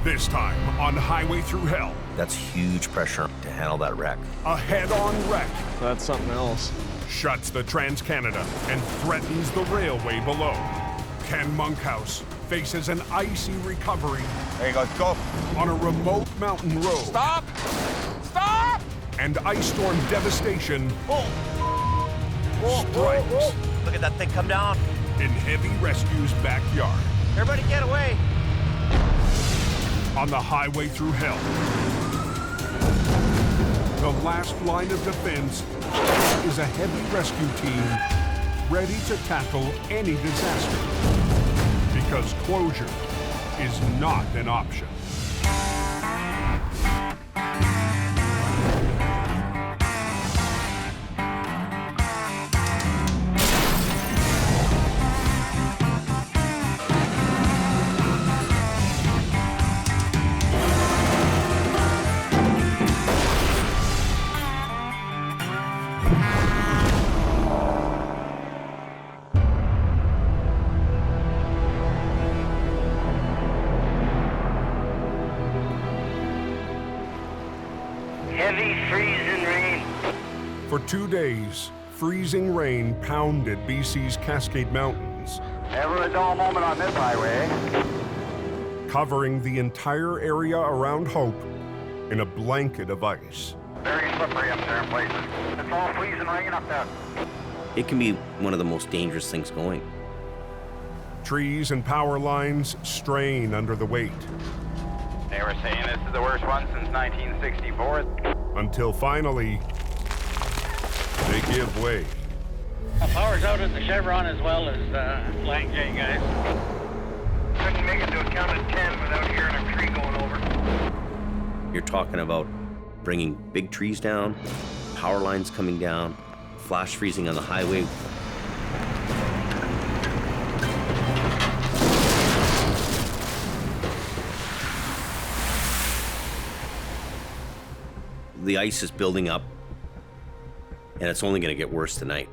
This time on Highway Thru Hell. That's huge pressure to handle that wreck. A head-on wreck That's something else. shuts the TransCanada and threatens the railway below. Ken Monkhouse faces an icy recovery. There you go, go. On a remote mountain road. Stop! Stop! And ice storm devastation strikes Look at that thing come down. in Heavy Rescue's backyard. Everybody get away. On the Highway Thru Hell. The last line of defense is a heavy rescue team ready to tackle any disaster. Because closure is not an option. Heavy freezing rain. For 2 days, freezing rain pounded BC's Cascade Mountains, Never a dull moment on this highway. covering the entire area around Hope in a blanket of ice. Very slippery up there in places. It's all freezing rain up there. It can be one of the most dangerous things going. Trees and power lines strain under the weight They were saying this is the worst one since 1964. until finally they give way. Power's out at the Chevron as well as Lang J, guys. Couldn't make it to a count of 10 without hearing a tree going over. You're talking about bringing big trees down, power lines coming down, flash freezing on the highway. The ice is building up, and it's only going to get worse tonight.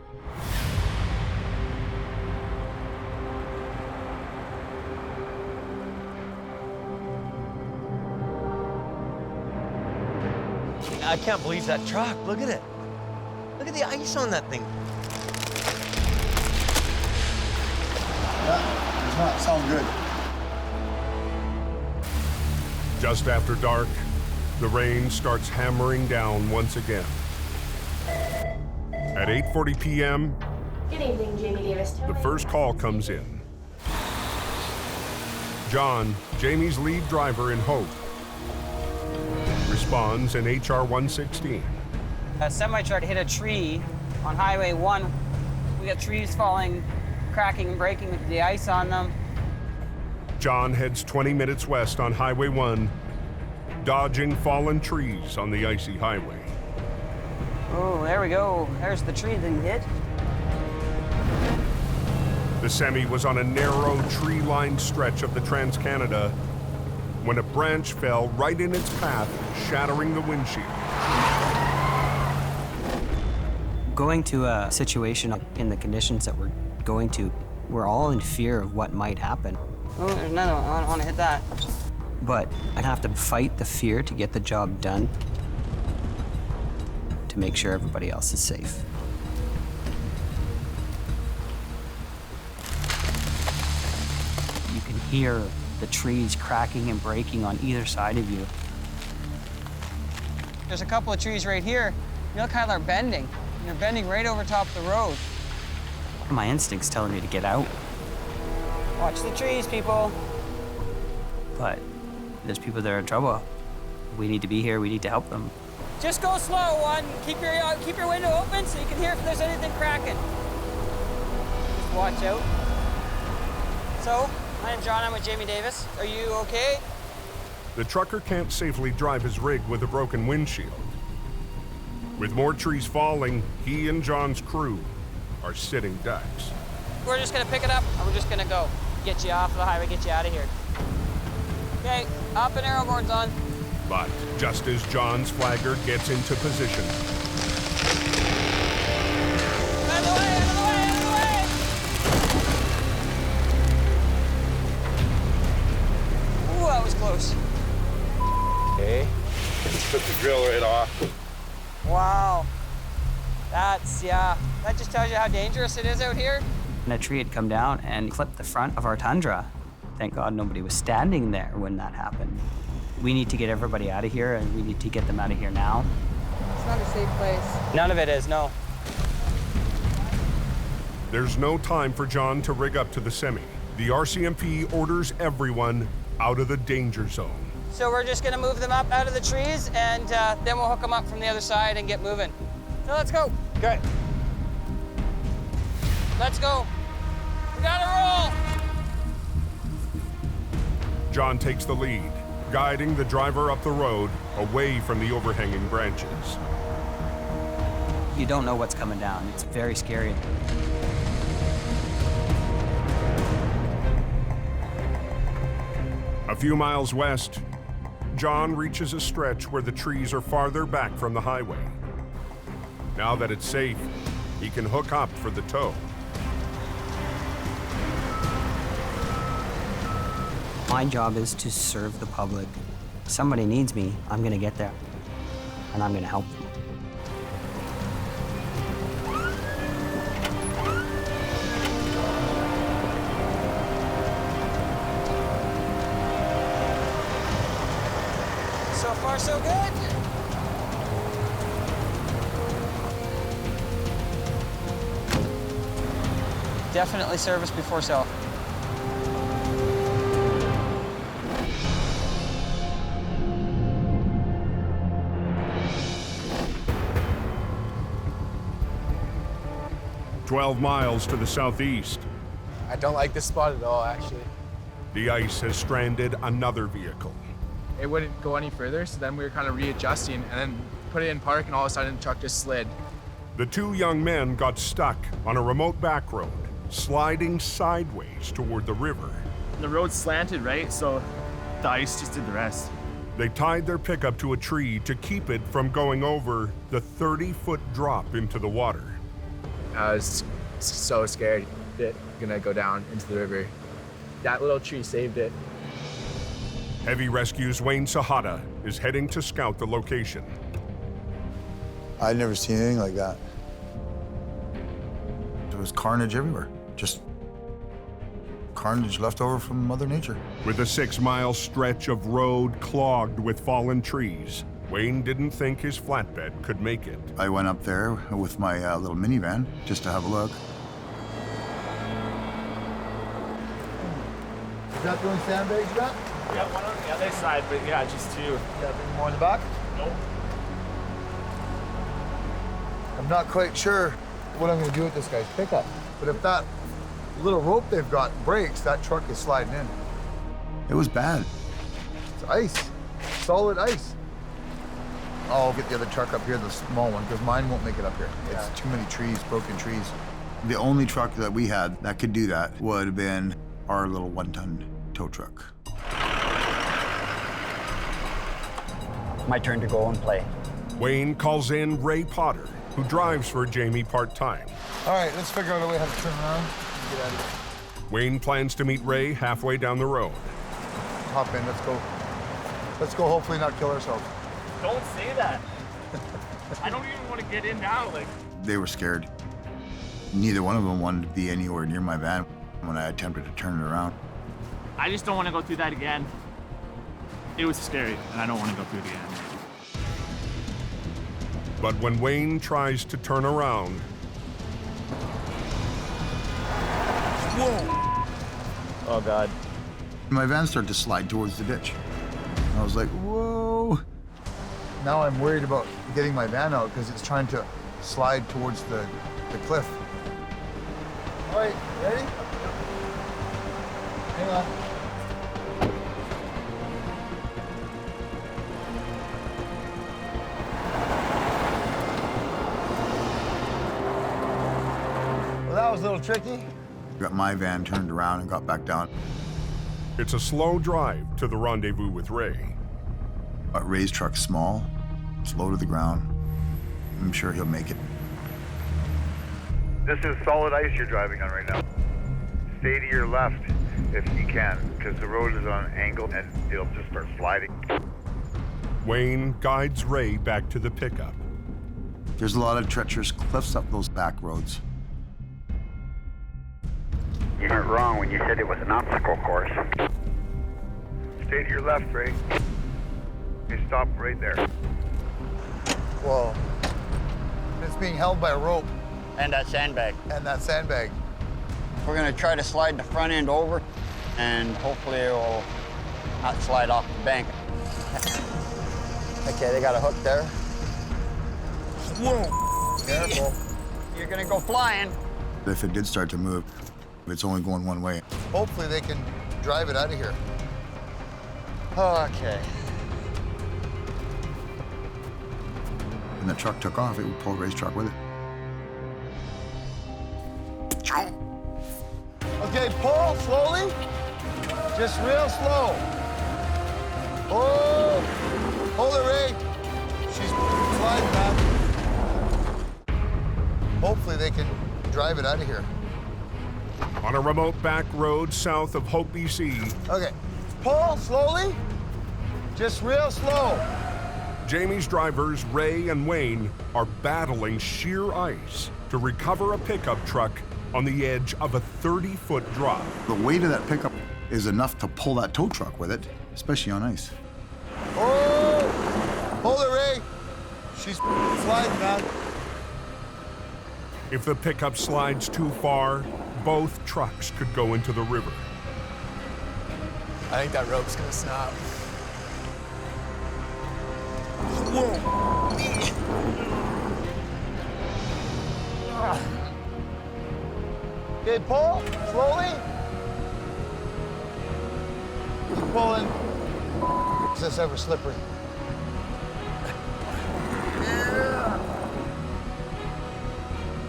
I can't believe that truck. Look at it. Look at the ice on that thing. Yeah, does not sound good. Just after dark, the rain starts hammering down once again. At 8:40 p.m., Good evening, Jamie Davis. the first call comes in. John, Jamie's lead driver in Hope, responds in HR 116. A semi-truck hit a tree on Highway 1. We got trees falling, cracking and breaking with the ice on them. John heads 20 minutes west on Highway 1, dodging fallen trees on the icy highway. Oh, there we go. There's the tree that he hit. The semi was on a narrow, tree-lined stretch of the TransCanada when a branch fell right in its path, shattering the windshield. Going to a situation in the conditions that we're going to, we're all in fear of what might happen. Oh, there's another one. I want to hit that. But I have to fight the fear to get the job done to make sure everybody else is safe. You can hear the trees cracking and breaking on either side of you. There's a couple of trees right here. You look how they're bending. They're bending right over top of the road. My instinct's telling me to get out, Watch the trees, people. but there's people that are in trouble. We need to be here, we need to help them. Just go slow, one. Keep your window open so you can hear if there's anything cracking. Just watch out. So, my name's John, I'm with Jamie Davis. Are you okay? The trucker can't safely drive his rig with a broken windshield. With more trees falling, he and John's crew are sitting ducks. We're just gonna pick it up and we're just gonna go. Get you off the highway, get you out of here. Okay, up and arrow board's on. But just as John's flagger gets into position, Out of the way, out of the way, out of the way! Ooh, that was close. Okay. Just took the grill right off. Wow. That's, yeah, that just tells you how dangerous it is out here. And a tree had come down and clipped the front of our Tundra. Thank God nobody was standing there when that happened. We need to get everybody out of here, and we need to get them out of here now. It's not a safe place. None of it is, no. There's no time for John to rig up to the semi. The RCMP orders everyone out of the danger zone. So we're just gonna move them up out of the trees, and then we'll hook them up from the other side and get moving. So let's go. Okay. Let's go. We gotta roll. John takes the lead, guiding the driver up the road away from the overhanging branches. You don't know what's coming down. It's very scary. A few miles west, John reaches a stretch where the trees are farther back from the highway. Now that it's safe, he can hook up for the tow. My job is to serve the public. If somebody needs me, I'm gonna get there, and I'm gonna help them. So far, so good. Definitely service before sell. "12 miles to the southeast, I don't like this spot at all, actually. the ice has stranded another vehicle. It wouldn't go any further, so then we were kind of readjusting and then put it in park, and all of a sudden the truck just slid. The two young men got stuck on a remote back road, sliding sideways toward the river. The road slanted, right? So the ice just did the rest. They tied their pickup to a tree to keep it from going over the 30-foot drop into the water. I was so scared that gonna go down into the river. That little tree saved it. Heavy Rescue's Wayne Sahata is heading to scout the location. I'd never seen anything like that. There was carnage everywhere. Just carnage left over from Mother Nature. With a 6-mile stretch of road clogged with fallen trees, Wayne didn't think his flatbed could make it. I went up there with my little minivan just to have a look. Is that the only sandbags you got? Yeah, one on the other side, but yeah, just two. Got any more in the back? Nope. I'm not quite sure what I'm gonna do with this guy's pickup. But if that little rope they've got breaks, that truck is sliding in. It was bad. It's ice, solid ice. I'll get the other truck up here, the small one, because mine won't make it up here. It's too many trees, broken trees. The only truck that we had that could do that would have been our little 1-ton tow truck. My turn to go and play. Wayne calls in Ray Potter, who drives for Jamie part-time. All right, let's figure out a way how to turn around and get out of here. Wayne plans to meet Ray halfway down the road. Hop in, let's go. Let's go, hopefully not kill ourselves. Don't say that. I don't even want to get in now. Like, They were scared. Neither one of them wanted to be anywhere near my van when I attempted to turn it around. I just don't want to go through that again. It was scary, and I don't want to go through it again. But when Wayne tries to turn around, Oh, God. My van started to slide towards the ditch. I was like, whoa. Now I'm worried about getting my van out because it's trying to slide towards the cliff. All right, ready? Hang on. Well, that was a little tricky. Got my van turned around and got back down. it's a slow drive to the rendezvous with Ray. But Ray's truck's small, it's low to the ground. I'm sure he'll make it. This is solid ice you're driving on right now. Stay to your left if you can, because the road is on an angle and it'll just start sliding. Wayne guides Ray back to the pickup. There's a lot of treacherous cliffs up those back roads. You weren't wrong when you said it was an obstacle course. Stay to your left, Ray. Okay, stop right there. Whoa. It's being held by a rope. And that sandbag. And that sandbag. We're gonna try to slide the front end over, and hopefully it will not slide off the bank. Okay, they got a hook there. Whoa! Careful. You're gonna go flying. If it did start to move, it's only going one way. Hopefully they can drive it out of here. Okay. When the truck took off, it would pull Ray's truck with it. Okay, pull slowly. Just real slow. Oh, hold it, Ray. She's sliding back. Hopefully they can drive it out of here. On a remote back road south of Hope, BC. Okay, pull slowly. Just real slow. Jamie's drivers, Ray and Wayne, are battling sheer ice to recover a pickup truck on the edge of a 30-foot drop. The weight of that pickup is enough to pull that tow truck with it, especially on ice. Oh! Hold it, Ray. She's sliding, man. If the pickup slides too far, both trucks could go into the river. I think that rope's gonna snap. Okay, pull slowly. Keep pulling. Is this ever slippery?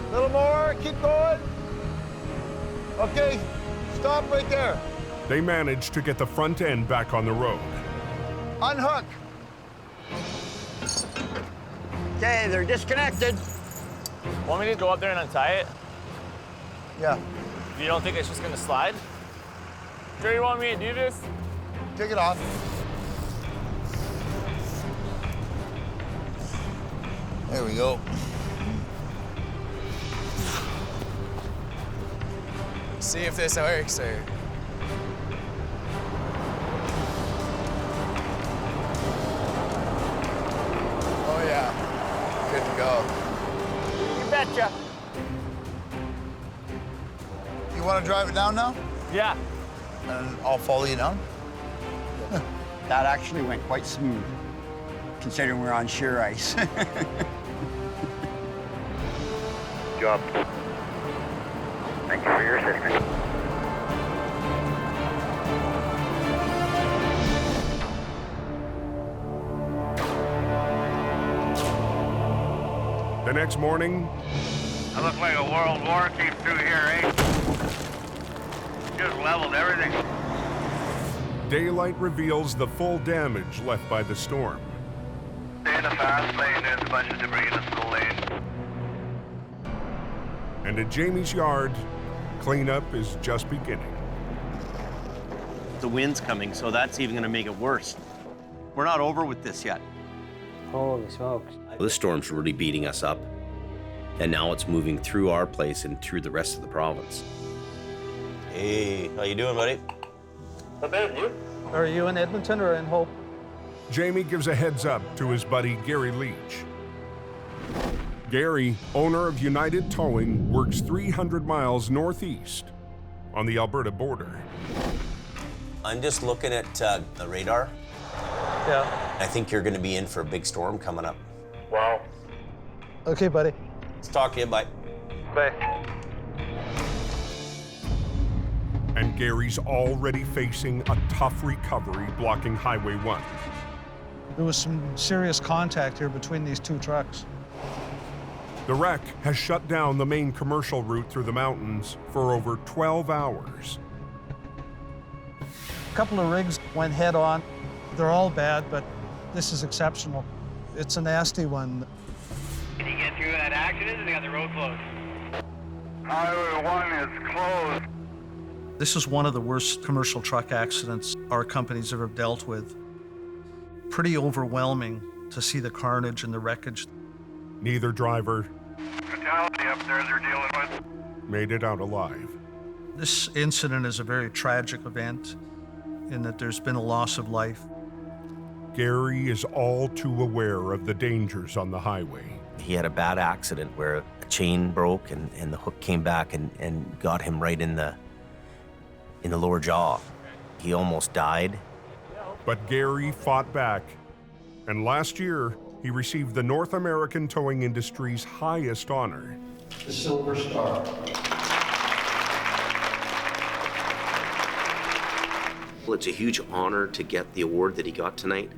A little more, keep going. Okay, stop right there. They managed to get the front end back on the road. Unhook. Okay, they're disconnected. Want me to go up there and untie it? Yeah. You don't think it's just gonna slide? Sure you want me to do this? Take it off. There we go. See if this works or... Oh yeah, good to go. You betcha. You want to drive it down now? Yeah. And I'll follow you down. That actually went quite smooth, considering we're on sheer ice. Good job. Thank you for your assistance. The next morning, That looks like a world war came through here, eh? Just leveled everything. daylight reveals the full damage left by the storm. Stay in the fast lane, there's a bunch of debris in the slow lane. And at Jamie's yard, cleanup is just beginning. The wind's coming, so that's even gonna make it worse. We're not over with this yet. Holy smokes. This storm's really beating us up. And now it's moving through our place and through the rest of the province. Hey, how you doing, buddy? Not bad, you? Are you in Edmonton or in Hope? Jamie gives a heads up to his buddy Gary Leach. Gary, owner of United Towing, works 300 miles northeast on the Alberta border. I'm just looking at the radar. Yeah. I think you're gonna be in for a big storm coming up. Wow. Okay, buddy. Let's talk to you, bye. Bye. And Gary's already facing a tough recovery blocking Highway 1. There was some serious contact here between these two trucks. The wreck has shut down the main commercial route through the mountains for over 12 hours. A couple of rigs went head on. They're all bad, but this is exceptional. It's a nasty one. Can you get through that accident? They got the road closed. Highway 1 is closed. This is one of the worst commercial truck accidents our company's ever dealt with. pretty overwhelming to see the carnage and the wreckage. Neither driver Fatality up there they're dealing with. made it out alive. This incident is a very tragic event in that there's been a loss of life. Gary is all too aware of the dangers on the highway. He had a bad accident where a chain broke and the hook came back and got him right in the lower jaw. He almost died. But Gary fought back, and last year he received the North American towing industry's highest honor, the Silver Star. Well, it's a huge honor to get the award that he got tonight.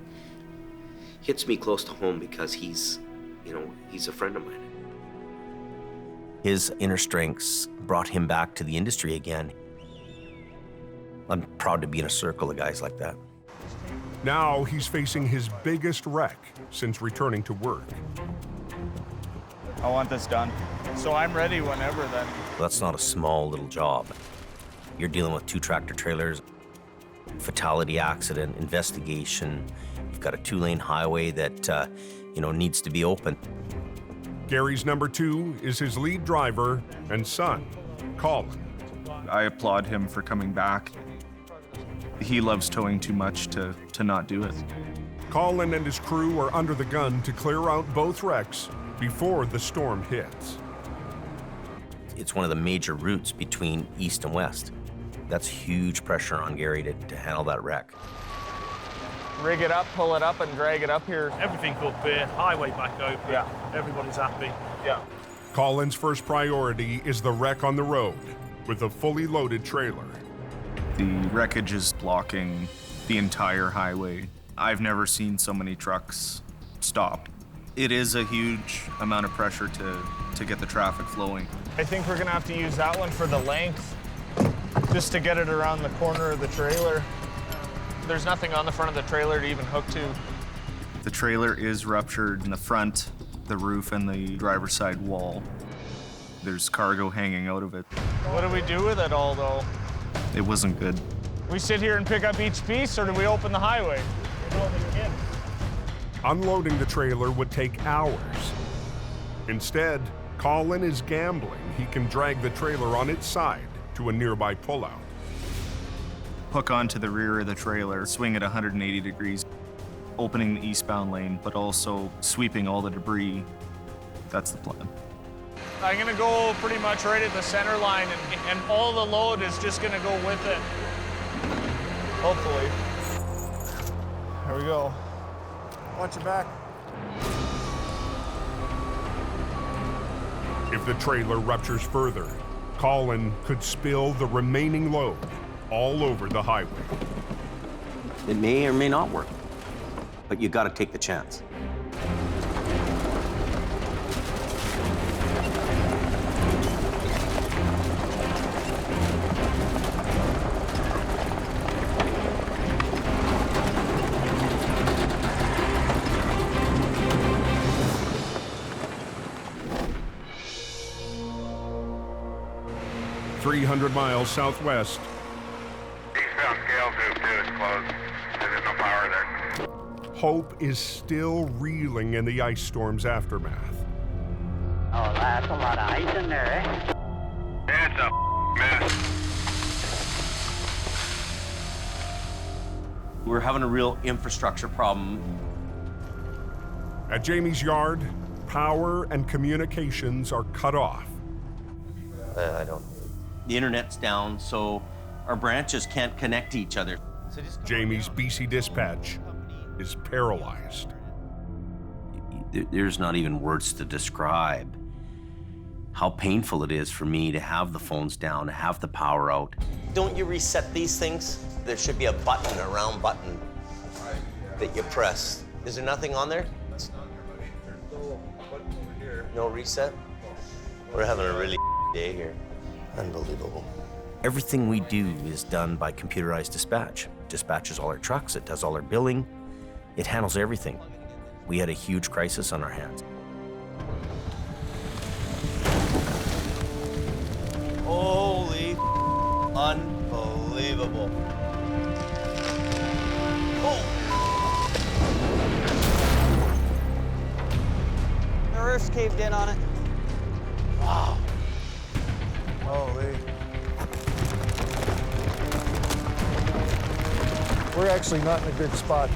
Hits me close to home because he's a friend of mine. His inner strengths brought him back to the industry again. I'm proud to be in a circle of guys like that. Now he's facing his biggest wreck since returning to work. I want this done. So I'm ready whenever then. That's not a small little job. You're dealing with 2 tractor trailers, fatality accident, investigation. You've got a 2-lane highway that, needs to be open. Gary's number 2 is his lead driver and son, Colin. I applaud him for coming back. He loves towing too much to not do it. Colin and his crew are under the gun to clear out both wrecks before the storm hits. It's one of the major routes between east and west. That's huge pressure on Gary to handle that wreck. Rig it up, pull it up, and drag it up here. Everything good there, highway back open. Yeah. Everybody's happy. Yeah. Colin's first priority is the wreck on the road with a fully loaded trailer. The wreckage is blocking the entire highway. I've never seen so many trucks stop. It is a huge amount of pressure to get the traffic flowing. I think we're gonna have to use that one for the length, just to get it around the corner of the trailer. There's nothing on the front of the trailer to even hook to. The trailer is ruptured in the front, the roof, and the driver's side wall. There's cargo hanging out of it. What do we do with it all, though? It wasn't good. We sit here and pick up each piece, or do we open the highway? Unloading the trailer would take hours. Instead, Colin is gambling he can drag the trailer on its side to a nearby pullout. Hook onto the rear of the trailer, swing at 180 degrees, opening the eastbound lane, but also sweeping all the debris. That's the plan. I'm gonna go pretty much right at the center line, and all the load is just gonna go with it. Hopefully. Here we go. Watch your back. If the trailer ruptures further, Colin could spill the remaining load all over the highway. It may or may not work, but you gotta take the chance. "300 miles southwest, Eastbound scale tube 2 is closed. There's no power there. Hope is still reeling in the ice storm's aftermath. Oh, that's a lot of ice in there, eh? It's a mess. We're having a real infrastructure problem. At Jamie's yard, power and communications are cut off. The internet's down, so our branches can't connect to each other. Jamie's BC dispatch is paralyzed. There's not even words to describe how painful it is for me to have the phones down, to have the power out. Don't you reset these things? There should be a button, a round button that you press. Is there nothing on there? No reset? We're having a really day here. Unbelievable. Everything we do is done by computerized dispatch. Dispatches all our trucks, it does all our billing, it handles everything. We had a huge crisis on our hands. Holy unbelievable. Oh! roof's caved in on it. Wow. Holy. We're actually not in a good spot.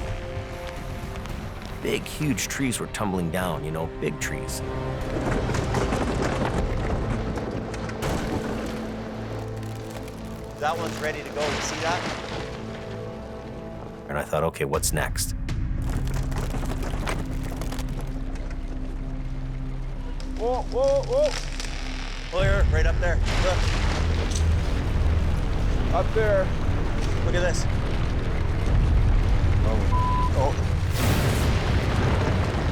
Big, huge trees were tumbling down, you know, big trees. That one's ready to go. You see that? And I thought, okay, what's next? Whoa, whoa, whoa. Clear, right up there. Look. Up there. Look at this. Oh.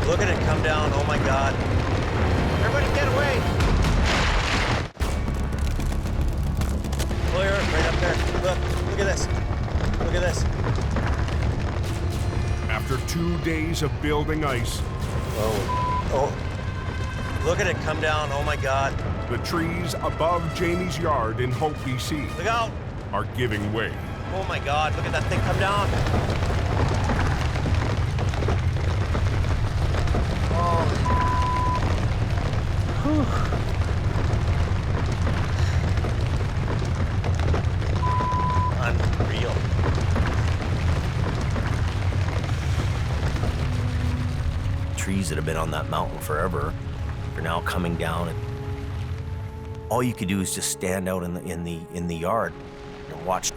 Look at it come down. Oh my God. Everybody get away. Clear, right up there. Look at this. Look at this. After 2 days of building ice, Oh. Look at it come down. Oh my God. the trees above Jamie's yard in Hope, BC Look out. are giving way. Oh my God. Look at that thing come down. Unreal. Trees that have been on that mountain forever are now coming down, and all you could do is just stand out in the yard and watch.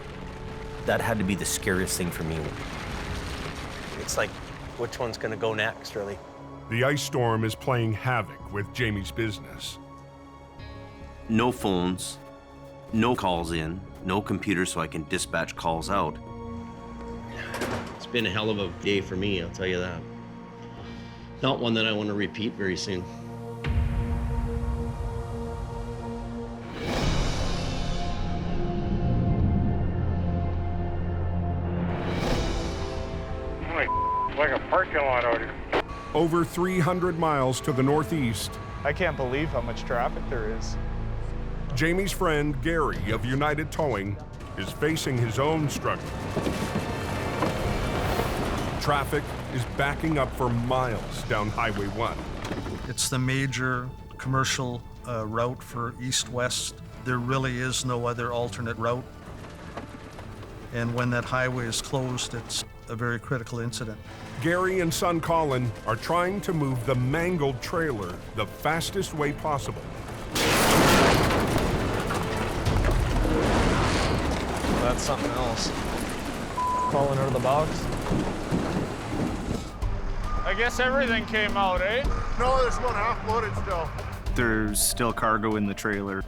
That had to be the scariest thing for me. It's like, which one's gonna go next, really? The ice storm is playing havoc with Jamie's business. No phones, no calls in, no computer so I can dispatch calls out. It's been a hell of a day for me, I'll tell you that. Not one that I want to repeat very soon. It's like a parking lot out here. Over 300 miles to the northeast, I can't believe how much traffic there is. Jamie's friend Gary of United Towing is facing his own struggle. Traffic is backing up for miles down Highway 1. It's the major commercial route for east-west. There really is no other alternate route. And when that highway is closed, it's a very critical incident. Gary and son Colin are trying to move the mangled trailer the fastest way possible. That's something else. Falling out of the box. I guess everything came out, eh? No, there's one half loaded still. There's still cargo in the trailer.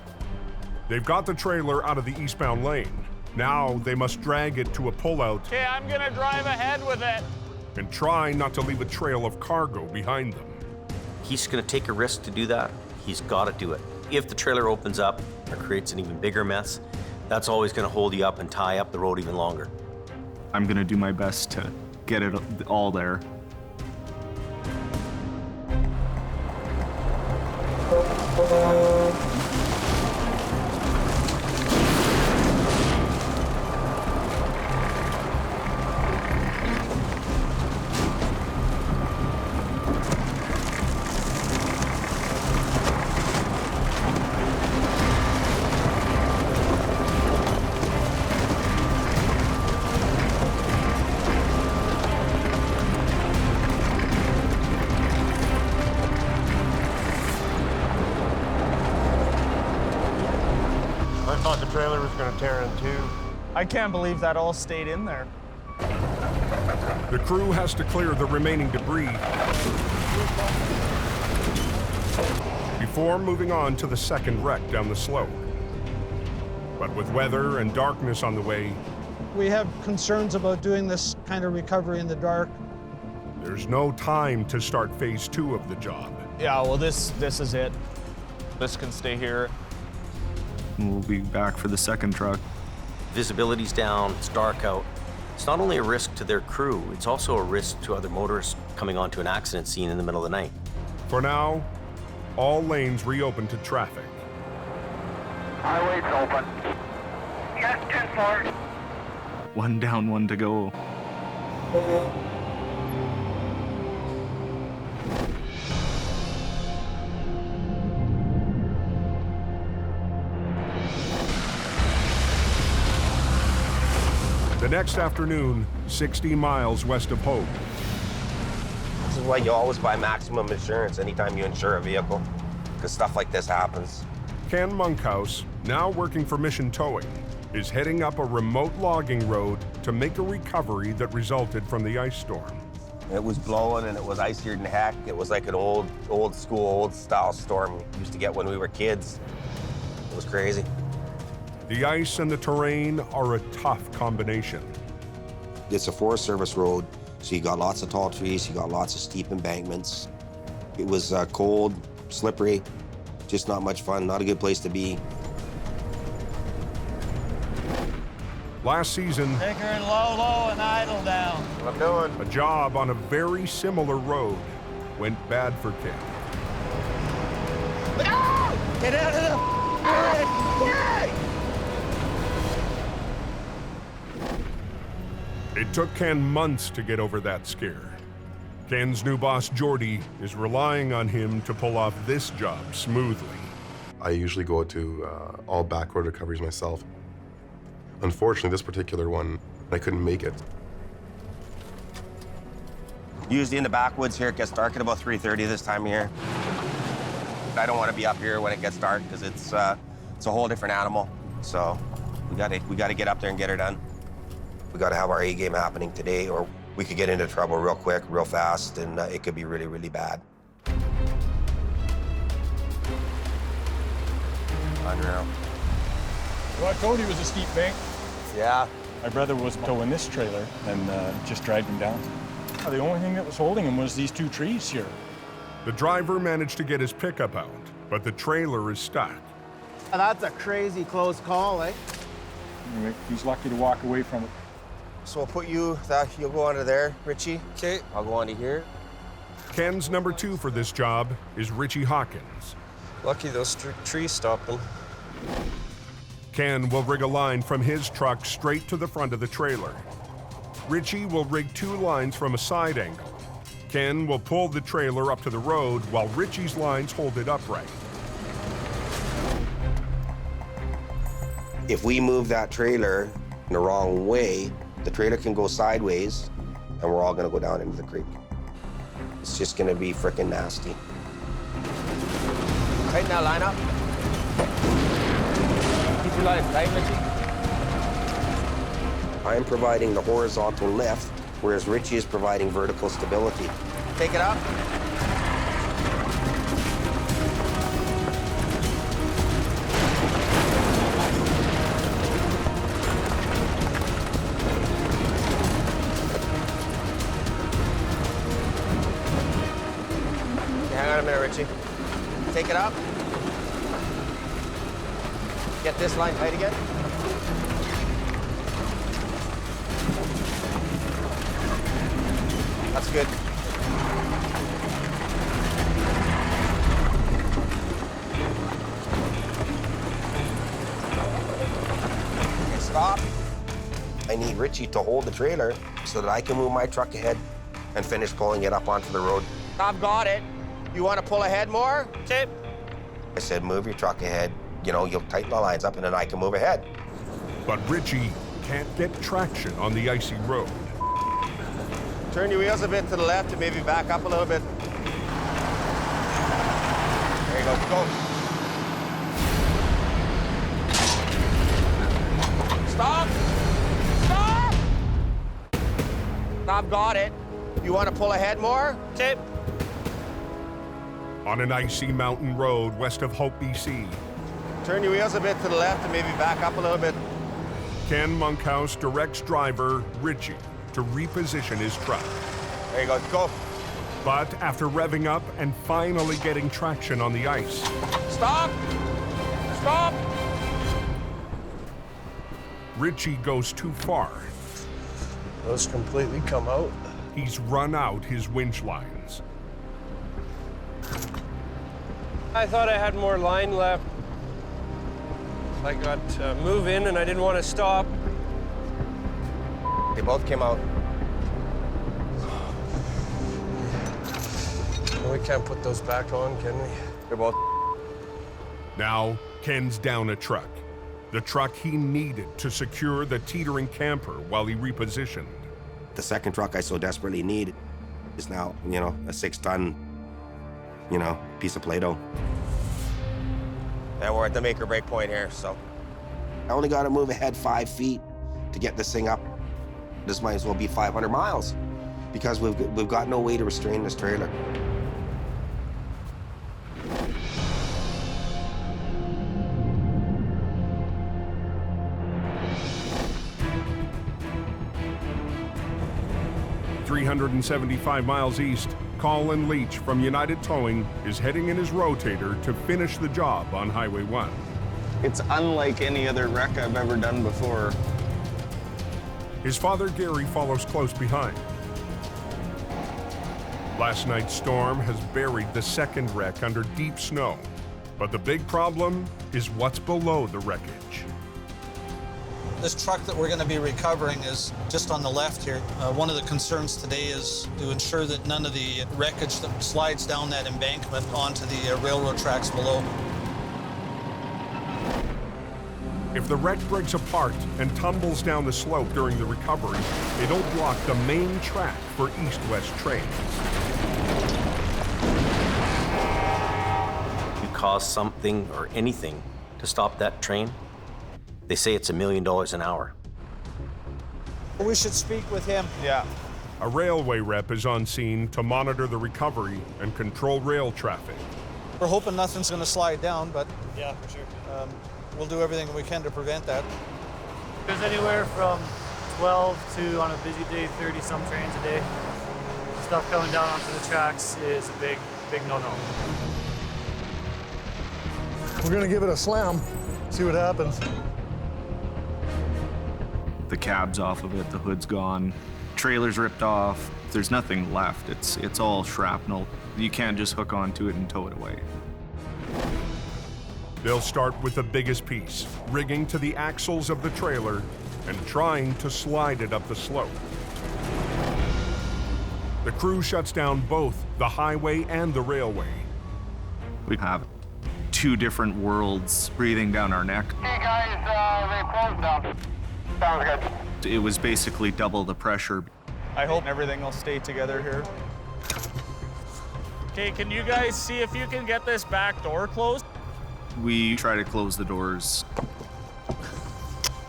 They've got the trailer out of the eastbound lane. Now they must drag it to a pullout Okay, I'm gonna drive ahead with it. and try not to leave a trail of cargo behind them. He's gonna take a risk to do that. He's gotta do it. If the trailer opens up or creates an even bigger mess, that's always gonna hold you up and tie up the road even longer. I'm gonna do my best to get it all there. I thought the trailer was gonna tear in two. I can't believe that all stayed in there. The crew has to clear the remaining debris before moving on to the second wreck down the slope. But with weather and darkness on the way, We have concerns about doing this kind of recovery in the dark. there's no time to start phase 2 of the job. Yeah, well, this is it. This can stay here. We'll be back for the second truck. Visibility's down, it's dark out. It's not only a risk to their crew, it's also a risk to other motorists coming onto an accident scene in the middle of the night. For now, all lanes reopen to traffic. Highway's open. Yes, 10-4. One down, one to go. Next afternoon, 60 miles west of Hope. This is why you always buy maximum insurance anytime you insure a vehicle, because stuff like this happens. Ken Monkhouse, now working for Mission Towing, is heading up a remote logging road to make a recovery that resulted from the ice storm. It was blowing and it was icier than heck. It was like an old school, old style storm we used to get when we were kids. It was crazy. The ice and the terrain are a tough combination. It's a Forest Service road, so you got lots of tall trees, you got lots of steep embankments. It was cold, slippery, just not much fun, not a good place to be. Last season, Take her in low, low, and idle down. What I'm doing. a job on a very similar road went bad for Ken. Get out of the It took Ken months to get over that scare. Ken's new boss, Jordy, is relying on him to pull off this job smoothly. I usually go to all backroad recoveries myself. Unfortunately, this particular one, I couldn't make it. Usually in the backwoods here, it gets dark at about 3:30 this time of year. I don't want to be up here when it gets dark because it's a whole different animal. So we got to get up there and get her done. We got to have our A game happening today, or we could get into trouble real quick, real fast, and it could be really, really bad. Unreal. Well, I told you it was a steep bank. Yeah. My brother was towing this trailer and just dragged him down. The only thing that was holding him was these two trees here. The driver managed to get his pickup out, but the trailer is stuck. That's a crazy close call, eh? Anyway, he's lucky to walk away from it. So we'll put you'll go under there, Richie. Okay. I'll go onto here. Ken's number 2 for this job is Richie Hawkins. Lucky those trees stopped them. Ken will rig a line from his truck straight to the front of the trailer. Richie will rig 2 lines from a side angle. Ken will pull the trailer up to the road while Richie's lines hold it upright. If we move that trailer in the wrong way, the trailer can go sideways and we're all gonna go down into the creek. It's just gonna be frickin' nasty. Tighten that line up. Keep your line tight, Richie. I'm providing the horizontal lift, whereas Richie is providing vertical stability. Take it up. Hang on a minute, Richie. Take it up. Get this line tight again. That's good. Okay, stop. I need Richie to hold the trailer so that I can move my truck ahead and finish pulling it up onto the road. I've got it. You want to pull ahead more? Okay. I said, move your truck ahead. You know, you'll tighten the lines up and then I can move ahead. But Richie can't get traction on the icy road. Turn your wheels a bit to the left and maybe back up a little bit. There you go, go. Stop! Stop! I've got it. You want to pull ahead more? Okay. On an icy mountain road west of Hope, BC. Turn your wheels a bit to the left and maybe back up a little bit. Ken Monkhouse directs driver Richie to reposition his truck. There you go, go. But after revving up and finally getting traction on the ice. Stop! Stop! Richie goes too far. Those completely come out. He's run out his winch lines. I thought I had more line left. I got to move in and I didn't want to stop. They both came out. We can't put those back on, can we? They're both. Now, Ken's down a truck. the truck he needed to secure the teetering camper while he repositioned. The second truck I so desperately need is now, a 6-ton, piece of Play-Doh. And we're at the make or break point here, so I only got to move ahead 5 feet to get this thing up. This might as well be 500 miles because we've got no way to restrain this trailer. .375 miles east, Colin Leach from United Towing is heading in his rotator to finish the job on Highway 1. It's unlike any other wreck I've ever done before. His father Gary follows close behind. Last night's storm has buried the second wreck under deep snow, but the big problem is what's below the wreckage. This truck that we're going to be recovering is just on the left here. One of the concerns today is to ensure that none of the wreckage that slides down that embankment onto the railroad tracks below. If the wreck breaks apart and tumbles down the slope during the recovery, it'll block the main track for east-west trains. You cause something or anything to stop that train, they say it's $1 million an hour. We should speak with him. Yeah. A railway rep is on scene to monitor the recovery and control rail traffic. We're hoping nothing's going to slide down, but yeah, for sure. We'll do everything we can to prevent that. There's anywhere from 12 to, on a busy day, 30-some trains a day. Stuff coming down onto the tracks is a big no-no. We're gonna give it a slam, see what happens. The cab's off of it, the hood's gone, trailer's ripped off. There's nothing left. It's all shrapnel. You can't just hook onto it and tow it away. They'll start with the biggest piece, rigging to the axles of the trailer and trying to slide it up the slope. The crew shuts down both the highway and the railway. We have 2 different worlds breathing down our neck. Hey guys, they closed down. Sounds good. It was basically double the pressure. I hope everything will stay together here. Okay, can you guys see if you can get this back door closed? We try to close the doors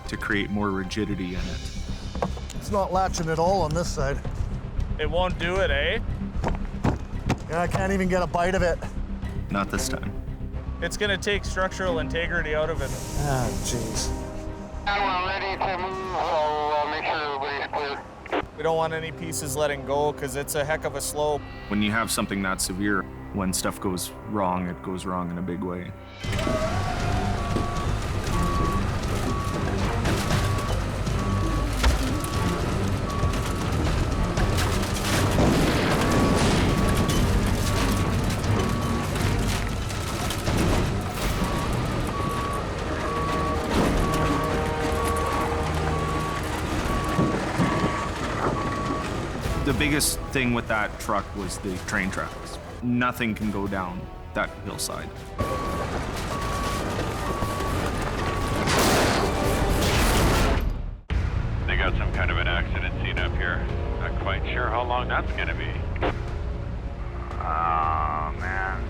to create more rigidity in it. It's not latching at all on this side. It won't do it, eh? Yeah, I can't even get a bite of it. Not this time. It's gonna take structural integrity out of it. Ah, jeez. We're ready to move, so make sure everybody's clear. We don't want any pieces letting go because it's a heck of a slope. When you have something that severe, when stuff goes wrong, it goes wrong in a big way. The biggest thing with that truck was the train tracks. Nothing can go down that hillside. They got some kind of an accident scene up here. Not quite sure how long that's gonna be. Oh, man.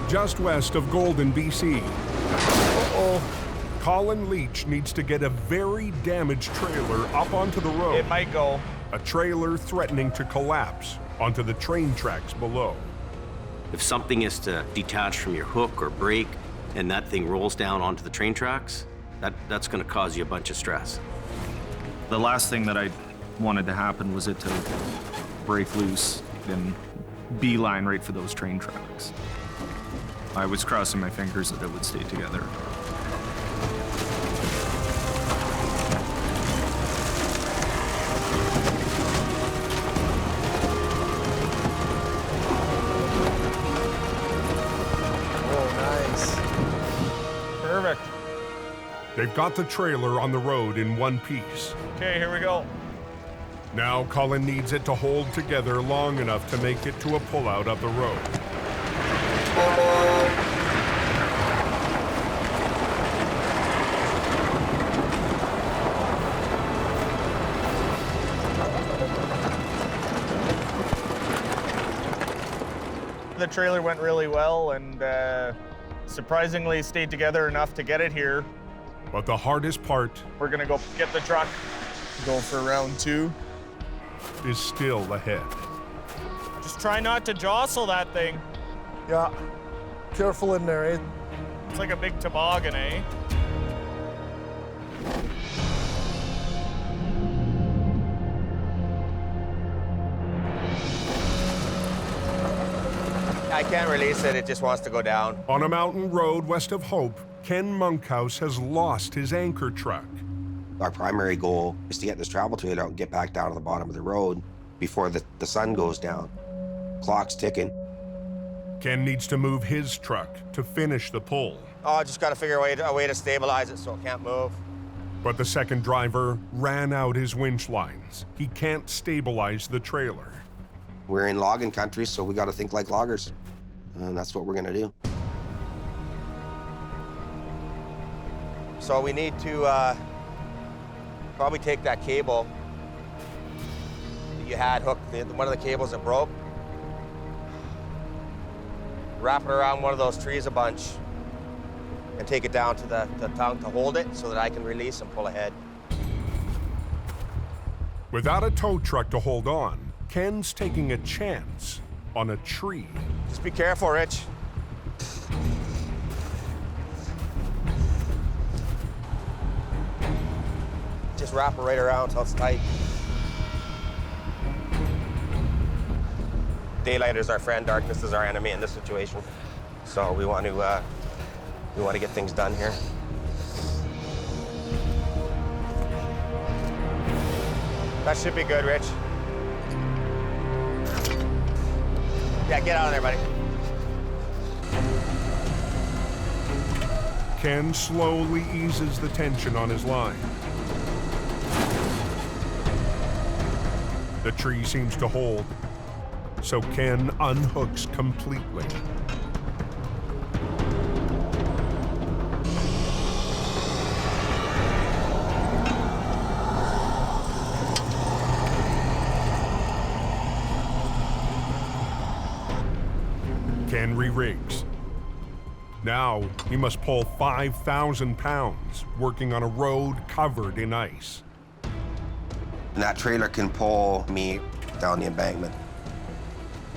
Just west of Golden, BC. Colin Leach needs to get a very damaged trailer up onto the road. It might go. A trailer threatening to collapse onto the train tracks below. If something is to detach from your hook or brake and that thing rolls down onto the train tracks, that's going to cause you a bunch of stress. The last thing that I wanted to happen was it to break loose and beeline right for those train tracks. I was crossing my fingers that it would stay together. Perfect. They've got the trailer on the road in one piece. Okay, here we go. Now Colin needs it to hold together long enough to make it to a pullout of the road. the trailer went really well and surprisingly stayed together enough to get it here. But the hardest part, we're gonna go get the truck, go for round 2, is still ahead. Just try not to jostle that thing. Yeah, careful in there, eh? It's like a big toboggan, eh? I can't release it, it just wants to go down. On a mountain road west of Hope, Ken Monkhouse has lost his anchor truck. Our primary goal is to get this travel trailer out and get back down to the bottom of the road before the sun goes down. Clock's ticking. Ken needs to move his truck to finish the pull. Oh, I just got to figure a way to stabilize it so it can't move. But the second driver ran out his winch lines. He can't stabilize the trailer. We're in logging country, so we got to think like loggers. And that's what we're going to do. So we need to probably take that cable that you had hooked, one of the cables that broke, wrap it around one of those trees a bunch, and take it down to the tongue to hold it so that I can release and pull ahead. Without a tow truck to hold on, Ken's taking a chance on a tree. Just be careful, Rich. Just wrap it right around until it's tight. Daylight is our friend, darkness is our enemy in this situation. So we want to get things done here. That should be good, Rich. Yeah, get out of there, buddy. Ken slowly eases the tension on his line. The tree seems to hold, so Ken unhooks completely. Ken re-rigs. Now he must pull 5,000 pounds, working on a road covered in ice. And that trailer can pull me down the embankment.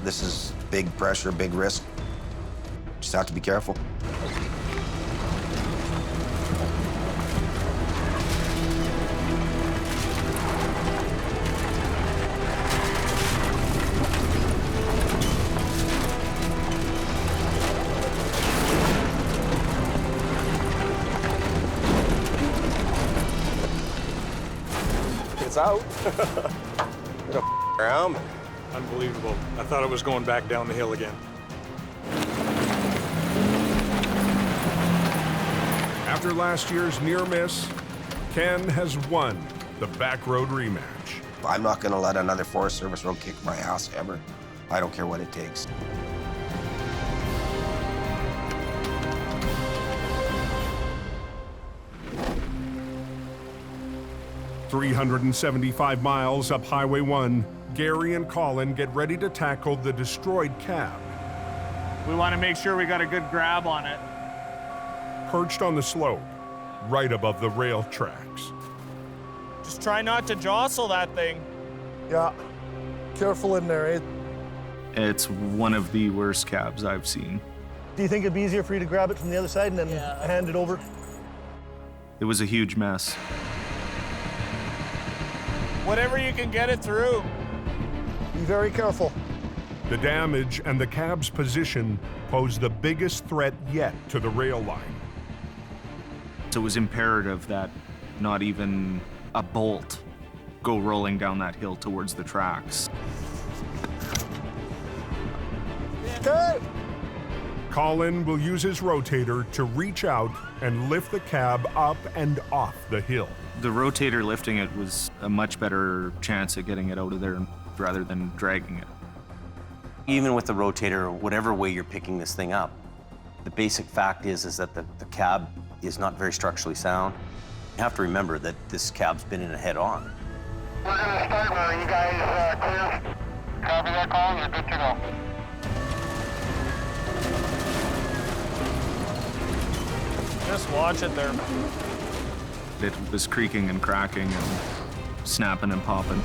This is big pressure, big risk. Just have to be careful. It's out. Around. Unbelievable. I thought it was going back down the hill again. After last year's near miss, Ken has won the backroad rematch. I'm not going to let another Forest Service road kick my ass ever. I don't care what it takes. "375 miles up Highway 1, Gary and Colin get ready to tackle the destroyed cab. We want to make sure we got a good grab on it. Perched on the slope, right above the rail tracks. Just try not to jostle that thing. Yeah, careful in there, eh? It's one of the worst cabs I've seen. Do you think it'd be easier for you to grab it from the other side and then hand it over? It was a huge mess. Whatever you can get it through. Be very careful. The damage and the cab's position pose the biggest threat yet to the rail line. So it was imperative that not even a bolt go rolling down that hill towards the tracks. Okay. Colin will use his rotator to reach out and lift the cab up and off the hill. The rotator lifting it was a much better chance at getting it out of there rather than dragging it. Even with the rotator, whatever way you're picking this thing up, the basic fact is that the cab is not very structurally sound. You have to remember that this cab's been in a head-on. We're going to start where you guys clear. Copy that call, you're good to go. Just watch it there. It was creaking and cracking and snapping and popping.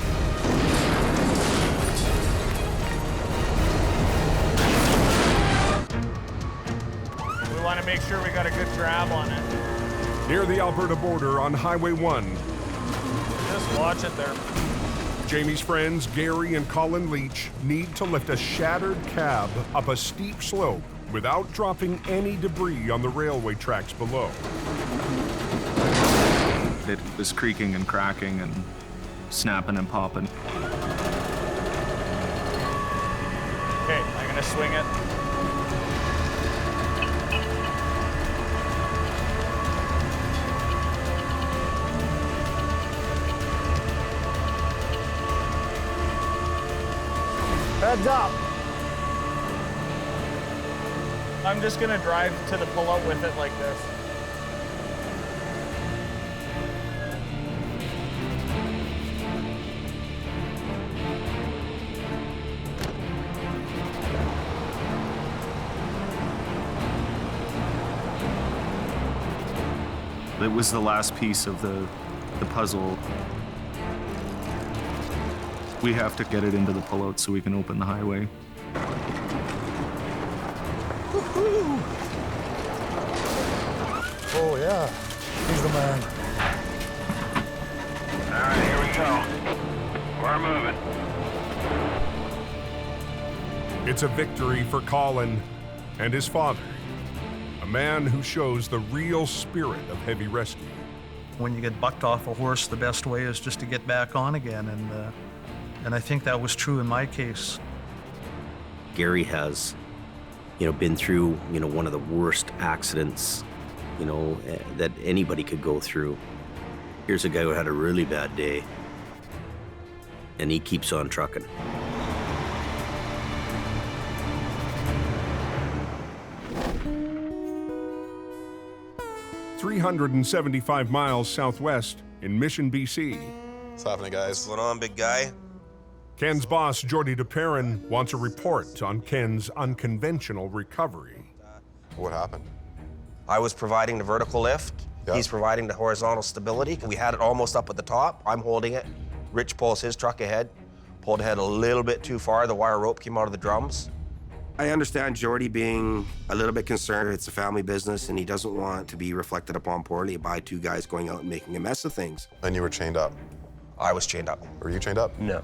We want to make sure we got a good grab on it. Near the Alberta border on Highway 1. Just watch it there. Jamie's friends, Gary and Colin Leach, need to lift a shattered cab up a steep slope without dropping any debris on the railway tracks below. It was creaking and cracking and snapping and popping. Okay, I'm gonna swing it. Heads up. I'm just gonna drive to the pullout with it like this. It was the last piece of the puzzle. We have to get it into the pullout so we can open the highway. Woo-hoo. Oh yeah, he's the man. All right, here we go. We're moving. It's a victory for Colin and his father, a man who shows the real spirit of heavy rescue. When you get bucked off a horse, the best way is just to get back on again, and I think that was true in my case. Gary has, been through, one of the worst accidents, that anybody could go through. Here's a guy who had a really bad day, and he keeps on trucking. .375 miles southwest in Mission, BC. What's happening, guys? What's going on, big guy? Ken's boss, Jordy DePerrin, wants a report on Ken's unconventional recovery. What happened? I was providing the vertical lift. Yeah. He's providing the horizontal stability. We had it almost up at the top. I'm holding it. Rich pulls his truck ahead, pulled ahead a little bit too far. The wire rope came out of the drums. I understand Jordy being a little bit concerned. It's a family business, and he doesn't want to be reflected upon poorly by two guys going out and making a mess of things. And you were chained up? I was chained up. Were you chained up? No.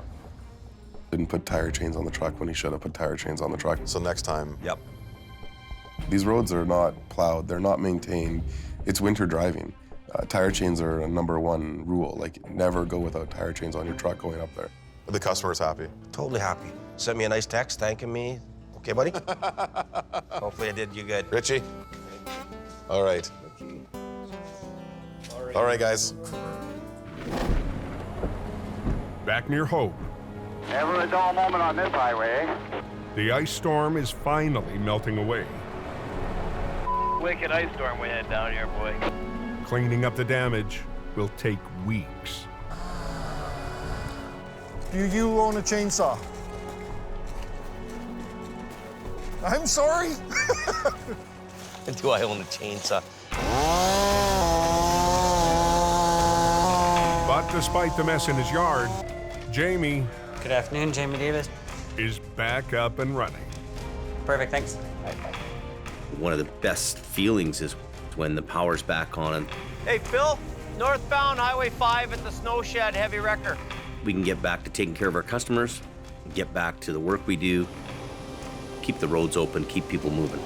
Didn't put tire chains on the truck when he should have put tire chains on the truck. So next time? Yep. These roads are not plowed, they're not maintained. It's winter driving. Tire chains are a #1 rule. Like, never go without tire chains on your truck going up there. Are the customers happy? Totally happy. Sent me a nice text thanking me. Okay, buddy? Hopefully I did you good. Richie? All right. All right, guys. Back near Hope, Never a dull moment on this highway. the ice storm is finally melting away. Wicked ice storm we had down here, boy. Cleaning up the damage will take weeks. Do you own a chainsaw? I'm sorry. Do I own a chainsaw? But despite the mess in his yard, Jamie... Good afternoon, Jamie Davis. ...is back up and running. Perfect, thanks. One of the best feelings is when the power's back on and Hey, Phil, northbound Highway 5 at the snow shed, heavy wrecker. we can get back to taking care of our customers, get back to the work we do, keep the roads open, keep people moving.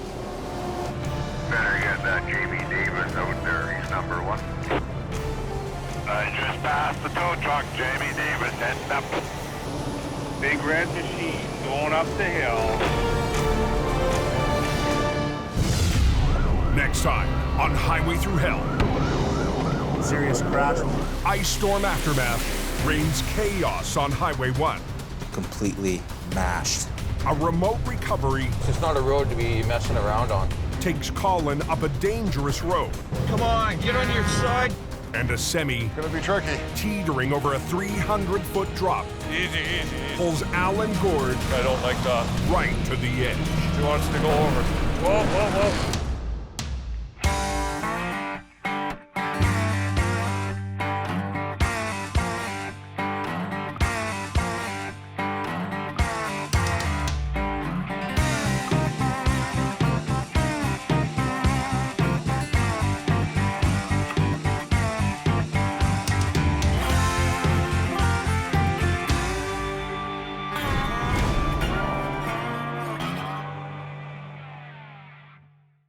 Better get that Jamie Davis out there. He's #1. I just passed the tow truck, Jamie Davis, heading up. Big red machine going up the hill. Next time on Highway Thru Hell. Serious crash. Ice storm aftermath reigns chaos on Highway 1. Completely mashed. A remote recovery It's not a road to be messing around on. takes Colin up a dangerous road. Come on, get on your side. And a semi, Gonna be tricky. teetering over a 300-foot drop, Easy, easy, easy. pulls Alan Gord I don't like that. right to the edge. He wants to go over. Whoa, whoa, whoa.